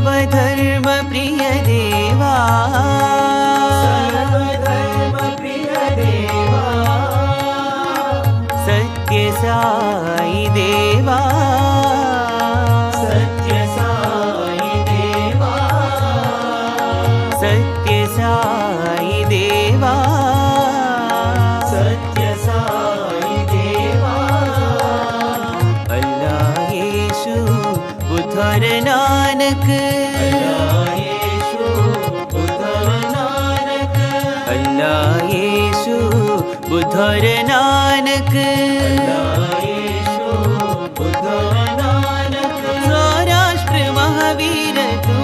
सर्वधर्म प्रिय देवा सर्वधर्म प्रिय देवा सत्य साई देवा सत्य साई देवा सत्य साई देवा सत्य साई देवा अल्लाह येशु बुद्धर नानक अल्लाह येशु बुद्धर नानक अल्लाह येशु बुद्धर नानक अल्लाह येशु बुद्धर नानक सौराष्ट्र महावीर तू